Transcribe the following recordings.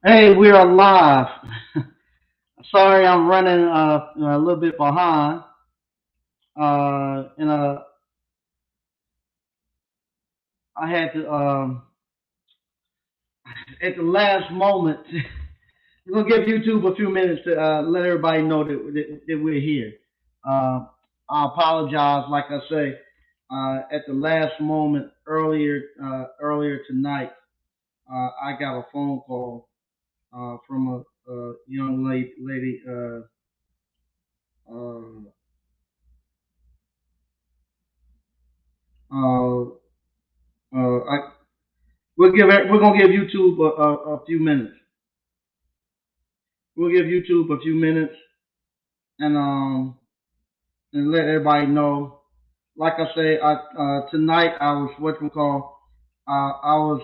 Hey, we are live. Sorry, I'm running a little bit behind. And I had to at the last moment. We're gonna give YouTube a few minutes to let everybody know that we're here. Uh, I apologize, like I say, at the last moment earlier tonight. I got a phone call from a young lady. Uh, uh, I we're gonna give YouTube a few minutes. We'll give YouTube a few minutes and let everybody know. Like I say, I tonight I was what we call I was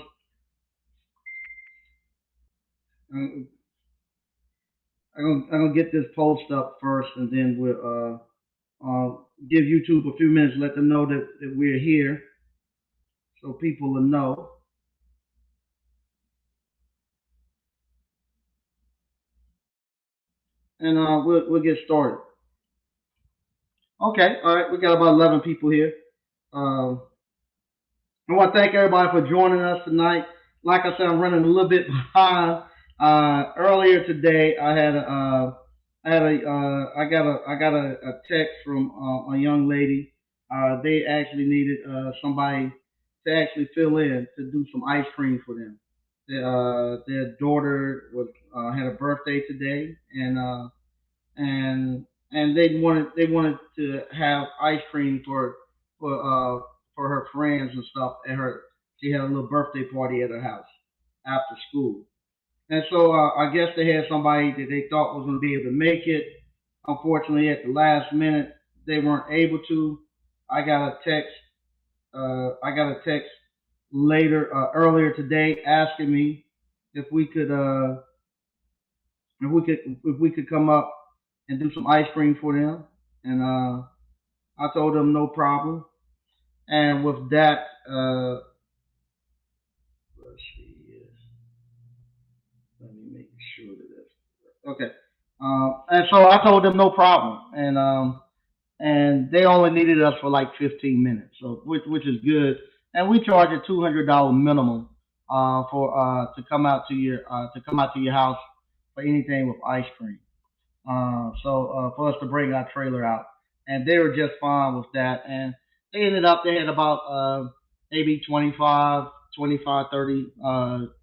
I'm gonna get this post up first and then we'll give YouTube a few minutes, let them know that we're here so people will know, and we'll get started. Okay, all right, we got about 11 people here. Um, I want to thank everybody for joining us tonight. Like I said, I'm running a little bit behind. Earlier today, I got a text from a young lady. They actually needed somebody to actually fill in to do some ice cream for them. Their daughter had a birthday today, and they wanted to have ice cream for uh for her friends and stuff at her. She had a little birthday party at her house after school, and so I guess they had somebody that they thought was going to be able to make it. Unfortunately, at the last minute, they weren't able to. I got a text. I got a text earlier today asking me if we could if we could come up and do some ice cream for them, and I told them no problem. And with that, let's see, let me make sure that that's okay. And so I told them no problem, and they only needed us for like 15 minutes, so which is good. And we charge a $200 minimum for to come out to your house for anything with ice cream. So for us to bring our trailer out, and they were just fine with that. And they had about maybe 30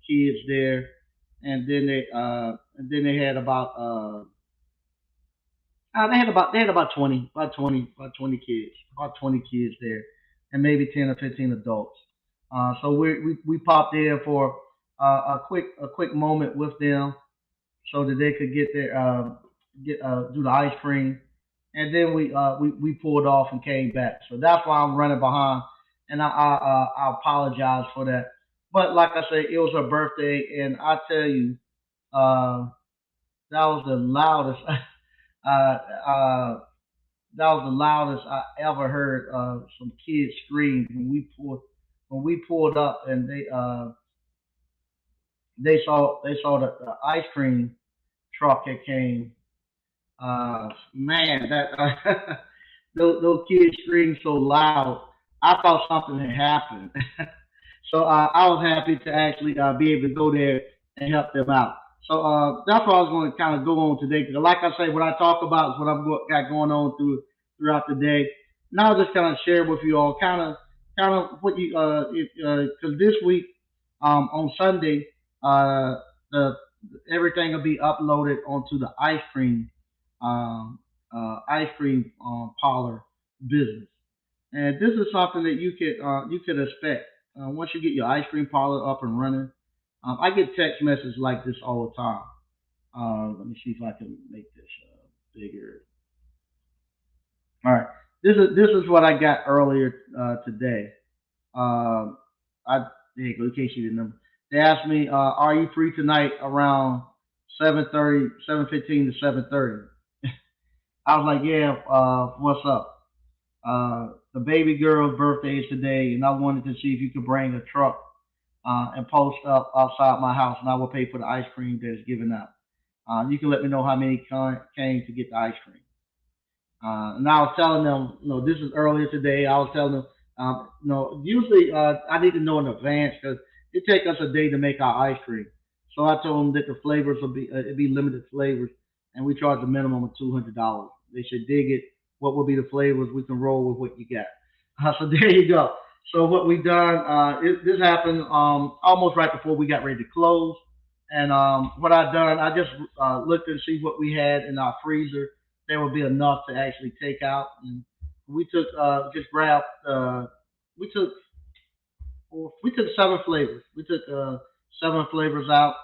kids there, and then they had about 20 kids, about 20 kids there, and maybe 10 or 15 adults. So we popped in for a quick moment with them so that they could get their get do the ice cream, and then we pulled off and came back. So that's why I'm running behind, and I apologize for that. But like I said, it was her birthday, and I tell you, uh, that was the loudest. uh, uh, that was the loudest I ever heard some kids scream when we pulled up, and they saw the ice cream truck that came. Man, that those kids screamed so loud. I thought something had happened. So I was happy to actually be able to go there and help them out. So that's what I was going to kind of go on today. Because like I say, what I talk about is what got going on throughout the day. Now I'll just kind of share with you all kind of what you because this week on Sunday the everything will be uploaded onto the ice cream parlor business. And this is something that you could expect once you get your ice cream parlor up and running. I get text messages like this all the time. Let me see if I can make this bigger. All right, this is what I got earlier today. Um, I in case you didn't know, they asked me, "Are you free tonight around 7:30, 7:15 to 7:30?" I was like, "Yeah, what's up?" The baby girl's birthday is today, and I wanted to see if you could bring a truck and post up outside my house, and I will pay for the ice cream that is given out. You can let me know how many came to get the ice cream. And I was telling them, this is earlier today. I was telling them, usually I need to know in advance because it takes us a day to make our ice cream. So I told them that the flavors will be it'd be limited flavors, and we charge a minimum of $200. They should dig it. What will be the flavors? We can roll with what you got. So there you go. So what we done, this happened almost right before we got ready to close. And what I done, I just looked and see what we had in our freezer. There would be enough to actually take out. And we took just grabbed. We took we took seven flavors. We took seven flavors out.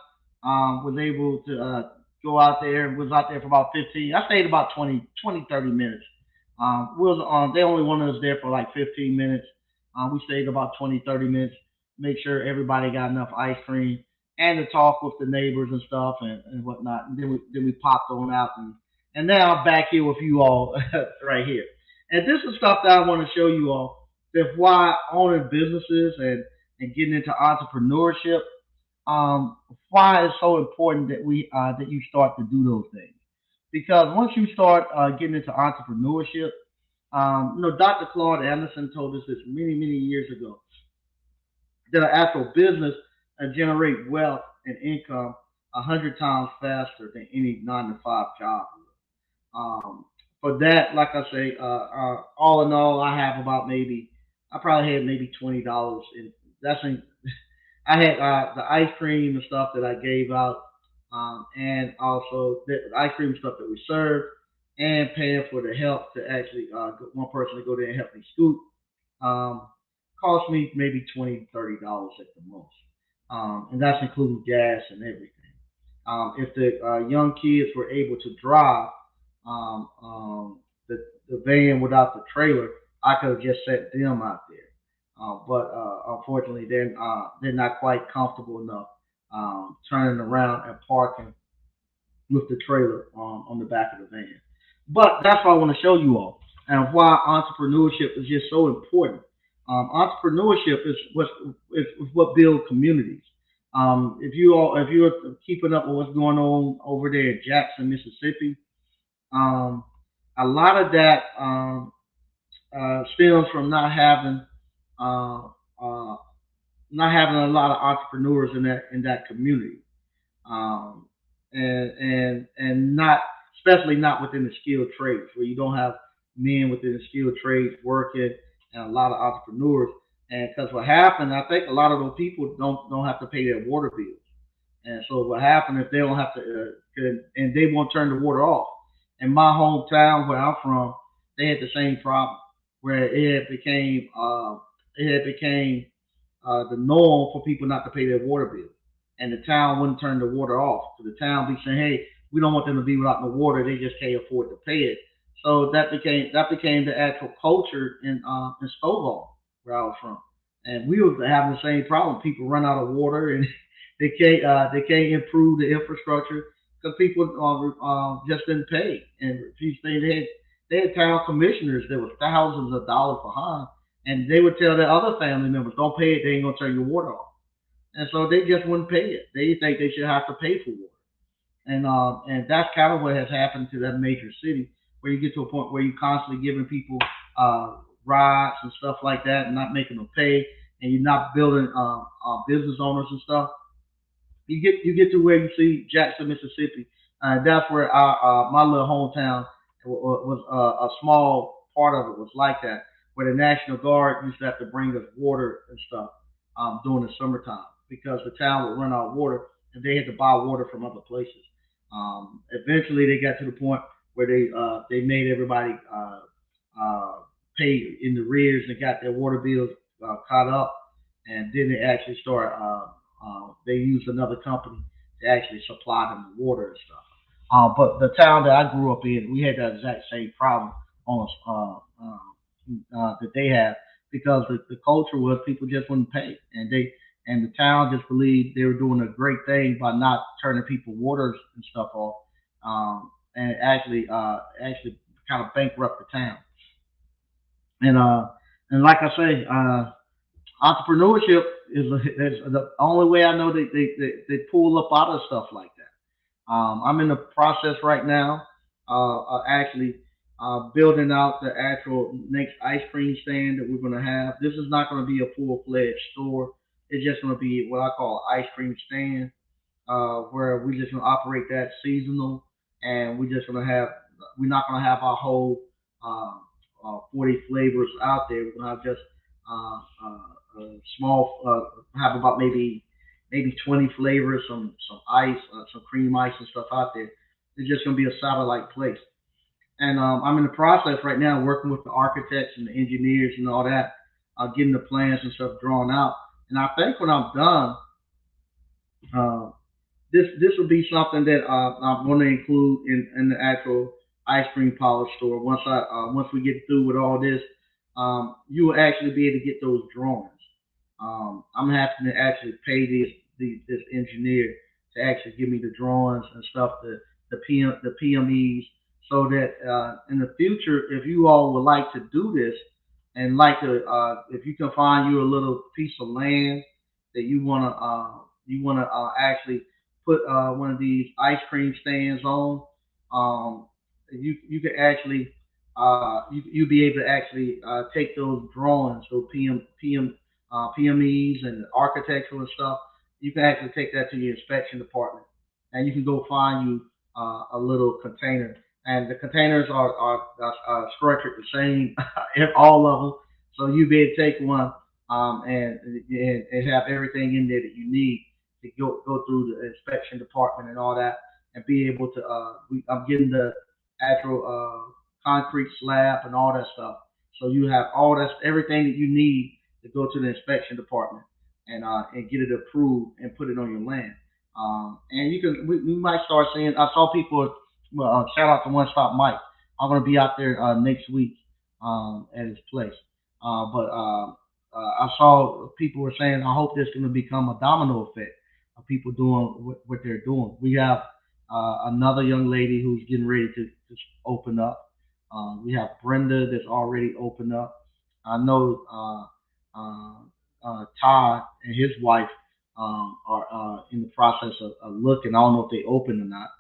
Was able to go out there. Was out there for about 15. I stayed about 20, 20, 30 minutes. Was They only wanted us there for like 15 minutes. We stayed about 20, 30 minutes. Make sure everybody got enough ice cream and to talk with the neighbors and stuff and whatnot. And then we popped on out and now I'm back here with you all right here. And this is stuff that I want to show you all that why owning businesses and getting into entrepreneurship, um, why it's so important that that you start to do those things. Because once you start getting into entrepreneurship, Dr. Claude Anderson told us this many years ago that an actual business generate wealth and income 100 times faster than any 9 to 5 job. Um, for that, like I say, all in all, I probably had maybe $20, and that's in, I had the ice cream and stuff that I gave out, and also the ice cream stuff that we served, and paying for the help to actually one person to go there and help me scoop. Um, Cost me maybe $20, $30 at the most, and that's including gas and everything. If the young kids were able to drive the van without the trailer, I could have just set them out there. But unfortunately, they're not quite comfortable enough turning around and parking with the trailer on the back of the van. But that's what I want to show you all, and why entrepreneurship is just so important. Entrepreneurship is what builds communities. If you're keeping up with what's going on over there in Jackson, Mississippi, um, a lot of that stems from uh, uh, not having a lot of entrepreneurs in that community, um, and not especially not within the skilled trades where you don't have men within the skilled trades working and a lot of entrepreneurs. And because what happened, I think a lot of those people don't have to pay their water bills. And so what happened if they don't have to, and they won't turn the water off. In my hometown where I'm from, they had the same problem where it had became the norm for people not to pay their water bill, and the town wouldn't turn the water off. So the town be saying, "Hey, we don't want them to be without no water. They just can't afford to pay it." So that became the actual culture in Stovall, where I was from, and we were having the same problem. People run out of water, and they can't improve the infrastructure because people just didn't pay. And these things they had town commissioners that were thousands of dollars behind, and they would tell their other family members, "Don't pay it. They ain't gonna turn your water off." And so they just wouldn't pay it. They think they should have to pay for water, and that's kind of what has happened to that major city, where you get to a point where you're constantly giving people uh, rides and stuff like that, and not making them pay, and you're not building business owners and stuff. You get to where you see Jackson, Mississippi. That's where my little hometown was a small part of it was like that, where the National Guard used to have to bring us water and stuff during the summertime because the town would run out of water and they had to buy water from other places. Eventually, they got to the point where they made everybody uh, pay in the rears and got their water bills caught up, and then they actually start. They used another company to actually supply them the water and stuff. But the town that I grew up in, we had that exact same problem on that they have because the culture was people just wouldn't pay, and the town just believed they were doing a great thing by not turning people waters and stuff off, and actually kind of bankrupt the town. And like I say, Entrepreneurship is the only way I know they pull up out of stuff like that. I'm in the process right now, actually building out the actual next ice cream stand that we're going to have. This is not going to be a full fledged store. It's just going to be what I call ice cream stand, where we just gonna operate that seasonal, and we're not gonna have our whole 40 flavors out there. We're gonna have just small, have about maybe 20 flavors, some ice, some cream ice and stuff out there. It's just gonna be a satellite place, and I'm in the process right now working with the architects and the engineers and all that, getting the plans and stuff drawn out. And I think when I'm done, uh, this will be something that I'm going to include in the actual ice cream parlor store. Once we get through with all this, you will actually be able to get those drawings. I'm having to actually pay this engineer to actually give me the drawings and stuff, the PMEs, so that in the future, if you all would like to do this and like to, if you can find you a little piece of land that you want to actually put one of these ice cream stands on, you could actually you'll be able to actually take those drawings, those PMEs and architectural and stuff. You can actually take that to your inspection department, and you can go find you a little container. And the containers are structured the same in all of them, so you be able to take one and have everything in there that you need to go through the inspection department and all that, and be able to. I'm getting the actual concrete slab and all that stuff, so you have all that everything that you need to go to the inspection department and get it approved and put it on your land. And we might start seeing. I saw people. Well, shout out to One Stop Mike. I'm gonna be out there next week at his place. But I saw people were saying, I hope this is going to become a domino effect of people doing what they're doing. We have another young lady who's getting ready to open up. We have Brenda that's already opened up. I know Todd and his wife are in the process of looking. I don't know if they open or not,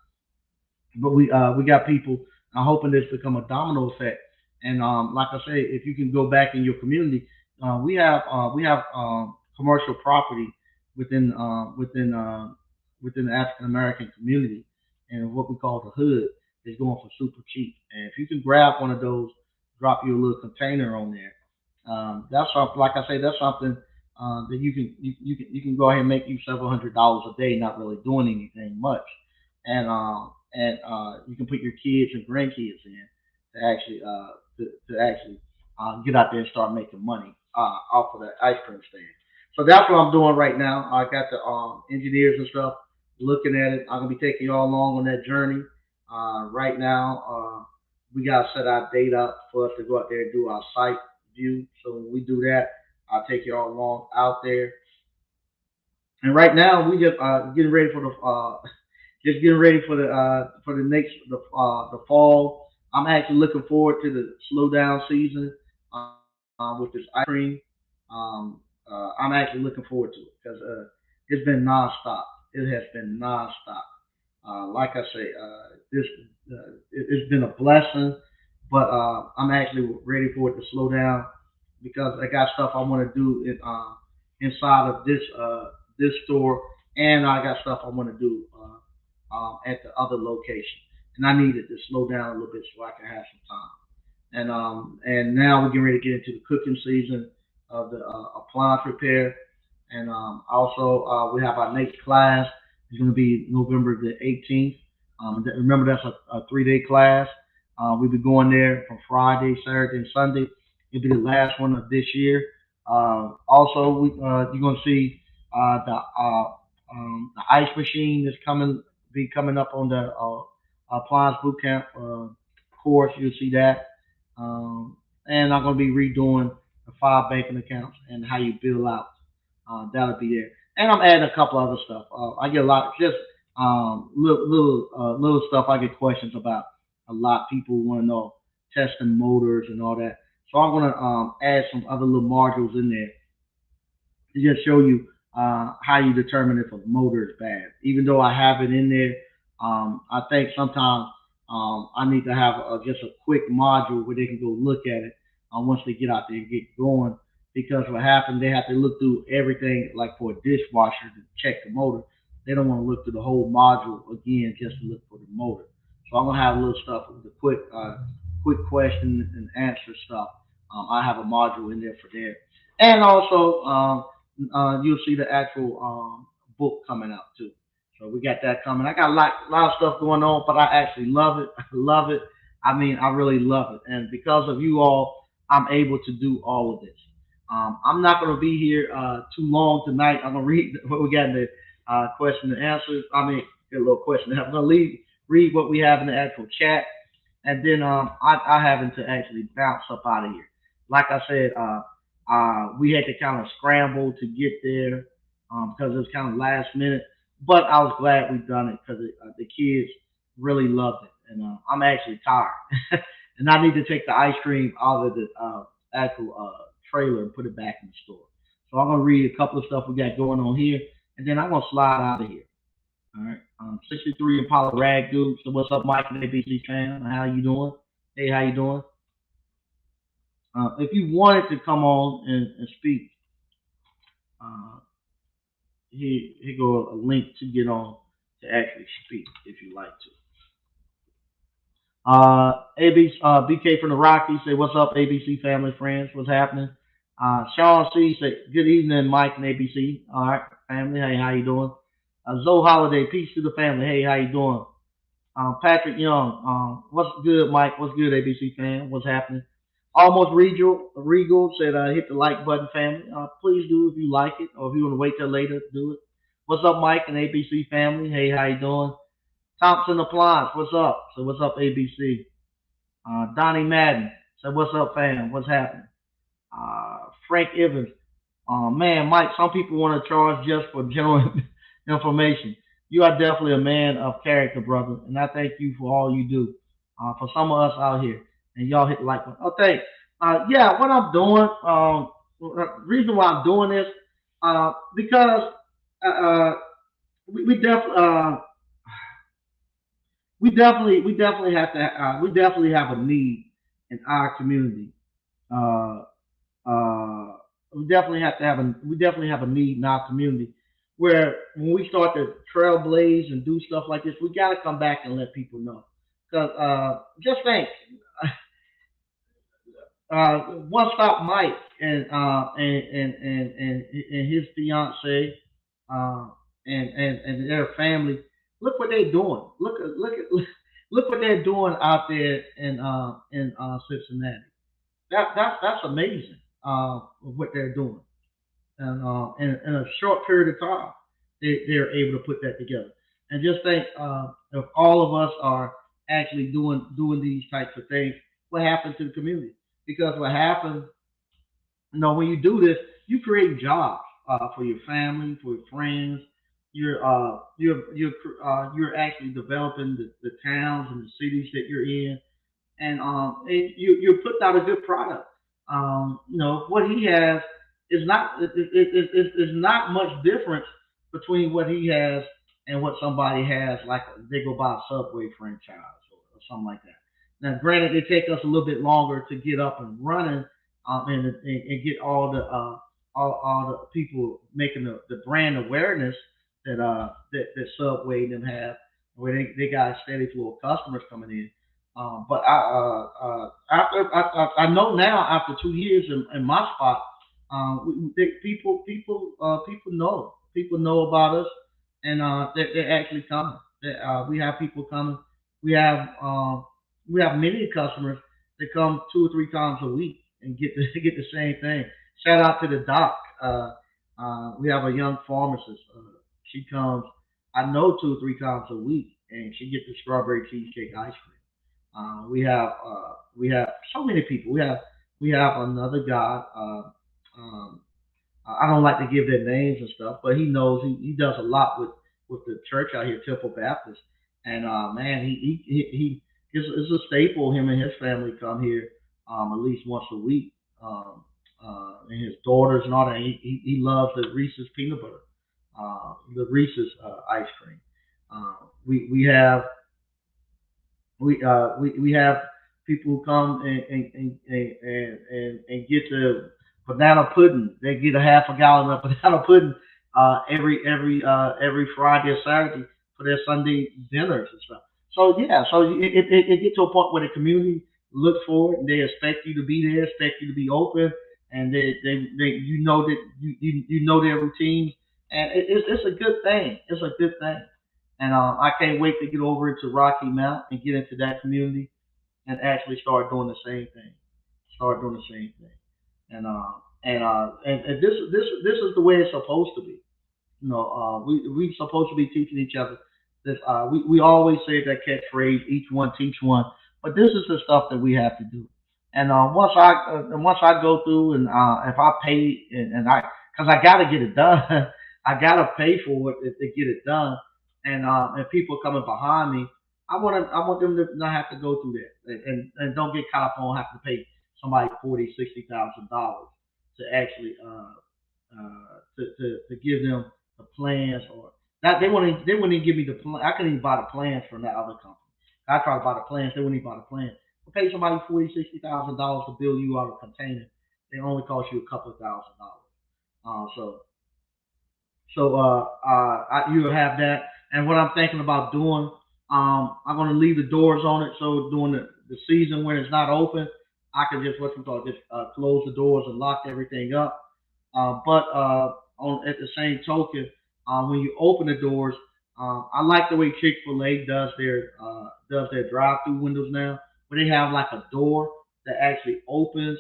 but we got people. I'm hoping this become a domino effect. And like I say, if you can go back in your community, we have commercial property within within the African American community, and what we call the hood is going for super cheap. And if you can grab one of those, drop you a little container on there. That's something. Like I say, that's something that you can go ahead and make you several $100s a day, not really doing anything much, and you can put your kids and grandkids in to actually get out there and start making money off of that ice cream stand. So that's what I'm doing right now. I got the engineers and stuff looking at it. I'm gonna be taking you all along on that journey. Right now, we got to set our date up for us to go out there and do our site view. So when we do that, I'll take you all along out there. And right now, we just getting ready for the just getting ready for the next the fall. I'm actually looking forward to the slow down season with this ice cream. I'm actually looking forward to it because it's been nonstop. It has been nonstop. Like I say, it's been a blessing, but I'm actually ready for it to slow down because I got stuff I want to do inside of this store, and I got stuff I want to do at the other location, and I needed to slow down a little bit so I can have some time. And now we're getting ready to get into the cooking season of the appliance repair, and also we have our next class. It's going to be November the 18th. Remember, that's a 3 day class. We'll be going there from Friday, Saturday, and Sunday. It'll be the last one of this year. Also, you're going to see the ice machine is coming up on the appliance boot camp course. You'll see that. And I'm going to be redoing the 5 banking accounts and how you bill out. That'll be there. And I'm adding a couple other stuff. I get a lot, just little stuff I get questions about. A lot people want to know testing motors and all that. So I'm going to add some other little modules in there to just show you how you determine if a motor is bad. Even though I have it in there, I think sometimes I need to have just a quick module where they can go look at it once they get out there and get going. Because what happens, they have to look through everything, like for a dishwasher to check the motor. They don't want to look through the whole module again just to look for the motor. So I'm gonna have a little stuff with the quick question and answer stuff. I have a module in there for that, and also you'll see the actual book coming out too. So we got that coming. I got a lot of stuff going on, but I actually love it. I love it. I mean, I really love it, and because of you all, I'm able to do all of this. I'm not going to be here too long tonight. I'm going to read what we got in the question and answers. I mean, a little question. I'm going to read what we have in the actual chat, and then I having to actually bounce up out of here. Like I said, we had to kind of scramble to get there because it was kind of last minute. But I was glad we done it because the kids really loved it, and I'm actually tired, and I need to take the ice cream out of the actual trailer and put it back in the store. So I'm gonna read a couple of stuff we got going on here, and then I'm gonna slide out of here. All right. 63 Impala Rag Dude. So what's up, Mike and ABC fan? How you doing? Hey, how you doing? If you wanted to come on and speak, uh, here go a link to get on to actually speak if you like to. BK from the Rockies say, "What's up, ABC family friends? What's happening?" Sean C say, "Good evening, Mike and ABC. All right, family. Hey, how you doing?" Zoe Holiday, peace to the family. Hey, how you doing? Patrick Young, what's good, Mike? What's good, ABC fan? What's happening? Almost Regal said, hit the like button, family. Please do if you like it, or if you want to wait till later, do it. What's up, Mike and ABC family? Hey, how you doing? Thompson Appliance, what's up? So what's up, ABC? Donnie Madden said, what's up, fam? What's happening? Frank Evans, man, Mike, some people want to charge just for general information. You are definitely a man of character, brother, and I thank you for all you do for some of us out here. And y'all hit the like button. Oh, thanks. Yeah, what I'm doing, reason why I'm doing this, because uh, uh, we definitely, we definitely have to, we definitely have a need in our community. Uh, uh, we definitely have a need in our community where when we start to trailblaze and do stuff like this, we got to come back and let people know. Because just think, one stop Mike and his fiance uh, and their family. Look what they're doing. Look what they're doing out there in Cincinnati. That's amazing. What they're doing, and in a short period of time, they're able to put that together. And just think, if all of us are actually doing these types of things, what happens to the community? Because what happens, when you do this, you create jobs for your family, for your friends. You're actually developing the towns and the cities that you're in, and you put out a good product. What he has is not much difference between what he has and what somebody has. Like they go buy a Subway franchise or something like that. Now, granted, it take us a little bit longer to get up and running, and get all the people making the brand awareness that Subway and them have, where they got a steady flow of customers coming in. But after I know now after 2 years in my spot, people know about us, and they're actually coming. We have people coming. We have um, we have many customers that come 2 or 3 times a week and get the get the same thing. Shout out to the doc. We have a young pharmacist. She comes, I know, 2 or 3 times a week, and she gets the strawberry cheesecake ice cream. We have so many people. We have another guy. Um, I don't like to give their names and stuff, but he knows he does a lot with the church out here, Temple Baptist, and man, it's a staple. Him and his family come here at least once a week. and his daughters and all that. He loves the Reese's peanut butter, the Reese's ice cream. We have we have people who come and get the banana pudding. They get a half a gallon of banana pudding every Friday or Saturday for their Sunday dinners and stuff. So yeah, so it gets to a point where the community looks for it and they expect you to be there, expect you to be open, and they you know that you know their routines, and it's a good thing. It's a good thing. And I can't wait to get over into Rocky Mount and get into that community and actually start doing the same thing. Start doing the same thing. And this is the way it's supposed to be. We supposed to be teaching each other this. We always say that catchphrase, each one teach one, but this is the stuff that we have to do. And once I go through and if I pay and I because I got to get it done, I got to pay for it to get it done. And people coming behind me, I want them to not have to go through that and don't get caught up on having to pay somebody 40, 60 thousand dollars to actually to give them the plans or that they wouldn't even give me the plan. I couldn't even buy the plans from that other company. I tried to buy the plans, they wouldn't even buy the plans. To pay somebody 40, 60 thousand dollars to build you out a container, they only cost you a couple of $1,000. You have that. And what I'm thinking about doing, I'm going to leave the doors on it. So during the season when it's not open, I can just what we call just close the doors and lock everything up. But on at the same token, when you open the doors, I like the way Chick-fil-A does their drive-through windows now, where they have like a door that actually opens,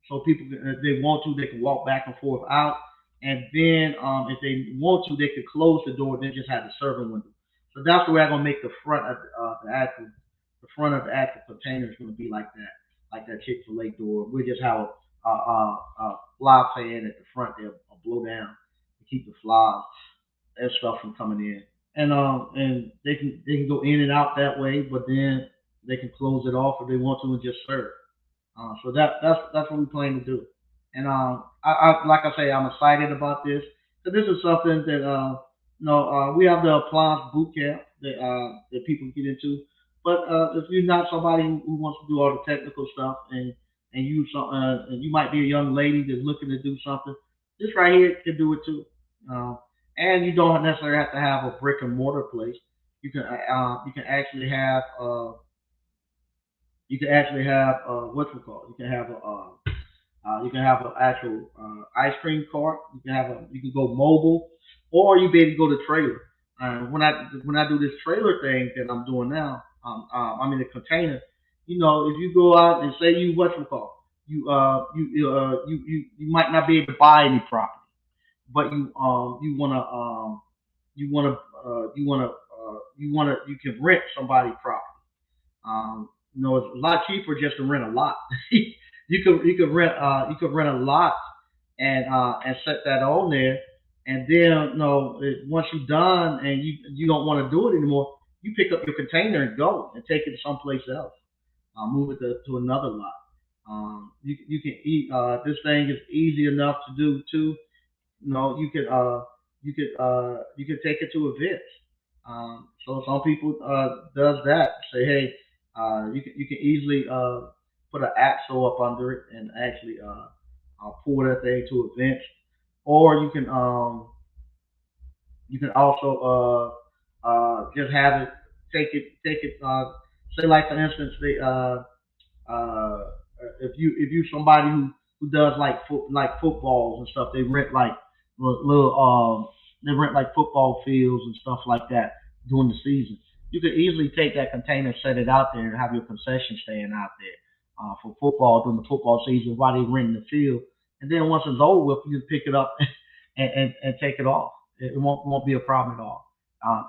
so people, if they want to, they can walk back and forth out. And then if they want to, they could close the door. Then just have the serving window. So that's the way I'm gonna make the front of the front of the actual container is gonna be like that Chick Fil A door. We just have a fly fan at the front there, a blow down to keep the flies and stuff from coming in. And they can go in and out that way, but then they can close it off if they want to and just serve. So that's what we plan to do. And like I say, I'm excited about this. So this is something that we have the appliance boot camp that people get into. But if you're not somebody who wants to do all the technical stuff and you might be a young lady that's looking to do something, this right here can do it too. Uh, and you don't necessarily have to have a brick and mortar place. You can actually have what's it called? You can have an actual ice cream cart. You can go mobile, or you be able to go to trailer. When I do this trailer thing that I'm doing now, I'm in a container. If you go out and say you what you call you might not be able to buy any property, but you can rent somebody property. It's a lot cheaper just to rent a lot. You could rent a lot and set that on there, and then once you're done and you don't want to do it anymore, you pick up your container and go and take it someplace else. Move it to another lot. You can eat. This thing is easy enough to do too. You could take it to events. So some people does that. Say, hey, you can easily put an axle up under it and actually pull that thing to events, or you can also just have it take it. Say like for instance, if you somebody who does like footballs and stuff, little they rent like football fields and stuff like that during the season. You could easily take that container, set it out there, and have your concession stand out there for football during the football season while they rent the field. And then once it's over with, you can pick it up and take it off. It won't be a problem at all.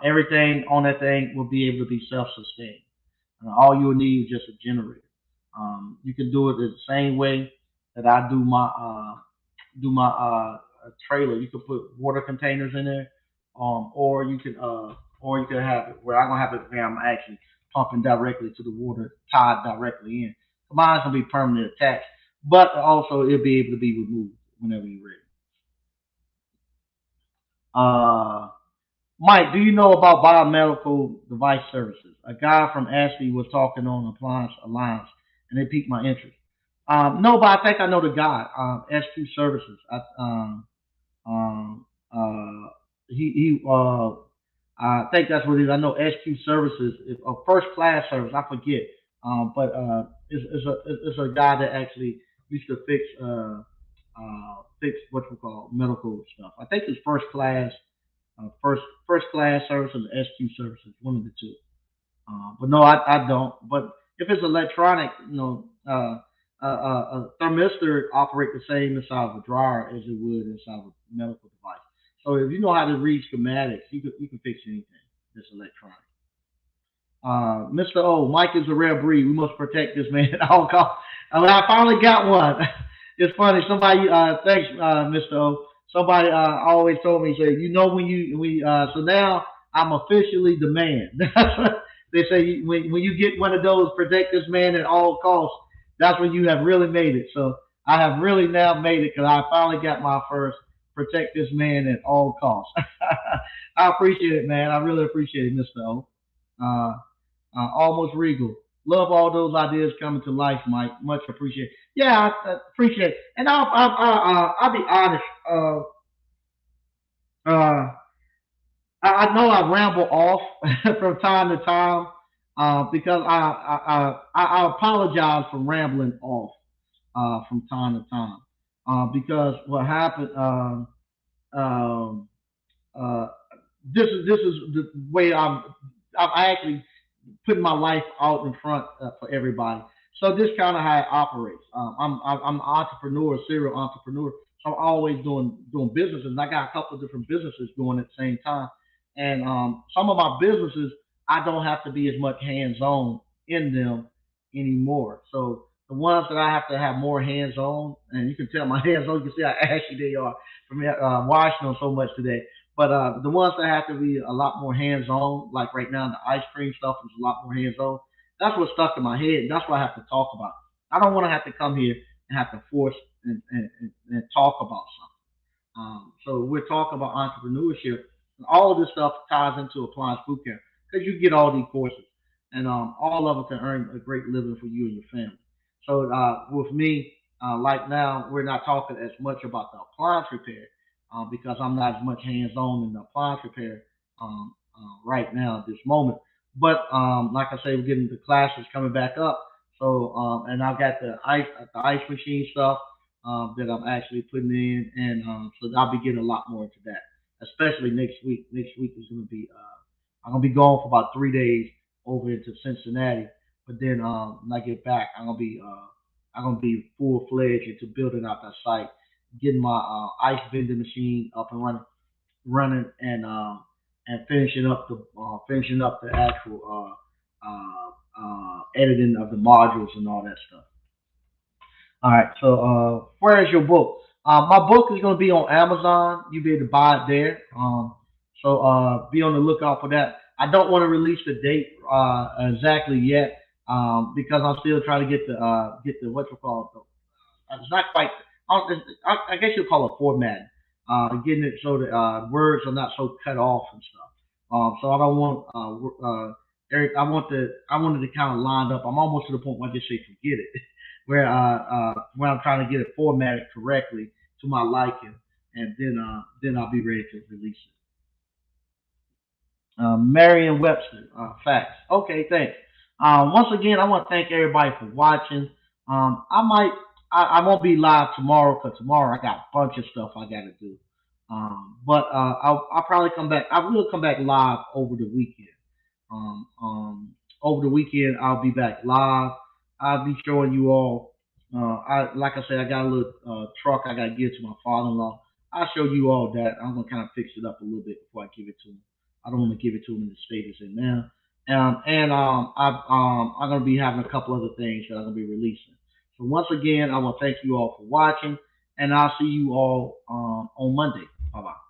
Everything on that thing will be able to be self-sustained. All you'll need is just a generator. You can do it the same way that I do my trailer. You can put water containers in there, or you can have it where I'm gonna have it where I'm actually pumping directly to the water, tied directly in. Mine's gonna be permanently attached, but also it'll be able to be removed whenever you're ready. Uh, Mike, do you know about biomedical device services? A guy from Ashley was talking on Appliance Alliance, and it piqued my interest. No, but I think I know the guy. SQ Services. Um, uh, I think that's what it is. I know SQ Services, is a first class service. I forget, but it's a guy that actually used to fix what we call medical stuff. I think it's first class service and SQ services, one of the two. But no, I don't. But if it's electronic, a thermistor operate the same inside of a dryer as it would inside of a medical device. So if you know how to read schematics, you can fix anything that's electronic. Mr. O, Mike is a rare breed. We must protect this man at all costs. I mean, I finally got one. It's funny. Somebody, thanks, Mr. O. Somebody always told me, say, so now I'm officially the man. They say when you get one of those, protect this man at all costs. That's when you have really made it. So I have really now made it because I finally got my first protect this man at all costs. I appreciate it, man. I really appreciate it, Mr. O. Uh, Almost regal. Love all those ideas coming to life, Mike. Much appreciate. Yeah, I appreciate it. And I'll be honest. Uh, I know I ramble off from time to time because I apologize for rambling off from time to time because what happened. Um, uh, this is the way I'm actually putting my life out in front for everybody. So this kind of how it operates. I'm an entrepreneur, serial entrepreneur. So I'm always doing businesses. And I got a couple of different businesses going at the same time. And some of my businesses I don't have to be as much hands on in them anymore. So the ones that I have to have more hands on, and you can tell my hands on, you can see how ashy they are from washing them so much today. But the ones that have to be a lot more hands on, like right now, the ice cream stuff is a lot more hands on. That's what stuck in my head. That's what I have to talk about. I don't want to have to come here and have to force and talk about something. So we're talking about entrepreneurship. And all of this stuff ties into Appliance Bootcamp because you get all these courses, and all of them can earn a great living for you and your family. So with me, like now, we're not talking as much about the appliance repair because I'm not as much hands on in the appliance repair right now at this moment. But like I say, we're getting the classes coming back up. So and I've got the ice machine stuff that I'm actually putting in, and so I'll be getting a lot more into that, especially next week. Next week is going to be I'm going to be gone for about 3 days over into Cincinnati, but then when I get back, I'm gonna be full fledged into building out that site, getting my ice vending machine up and running, and finishing up the actual editing of the modules and all that stuff. All right. So, where is your book? My book is going to be on Amazon. You'll be able to buy it there. So, be on the lookout for that. I don't want to release the date exactly yet because I'm still trying to get the what you call it. It's not quite. I guess you'll call it format. Getting it so that words are not so cut off and stuff. So I don't want Eric. I wanted to kind of line up. I'm almost to the point where I just say forget it, where I'm trying to get it formatted correctly to my liking, and then I'll be ready to release it. Merriam-Webster facts. Okay, thanks. Once again, I want to thank everybody for watching. I won't be live tomorrow because tomorrow I got a bunch of stuff I got to do. But I'll probably come back. I will come back live over the weekend. Over the weekend, I'll be back live. I'll be showing you all. Like I said, I got a little truck I got to give to my father-in-law. I'll show you all that. I'm gonna kind of fix it up a little bit before I give it to him. I don't want to give it to him in the state it's in now. And I'm gonna be having a couple other things that I'm gonna be releasing. So once again, I want to thank you all for watching, and I'll see you all on Monday. Bye bye.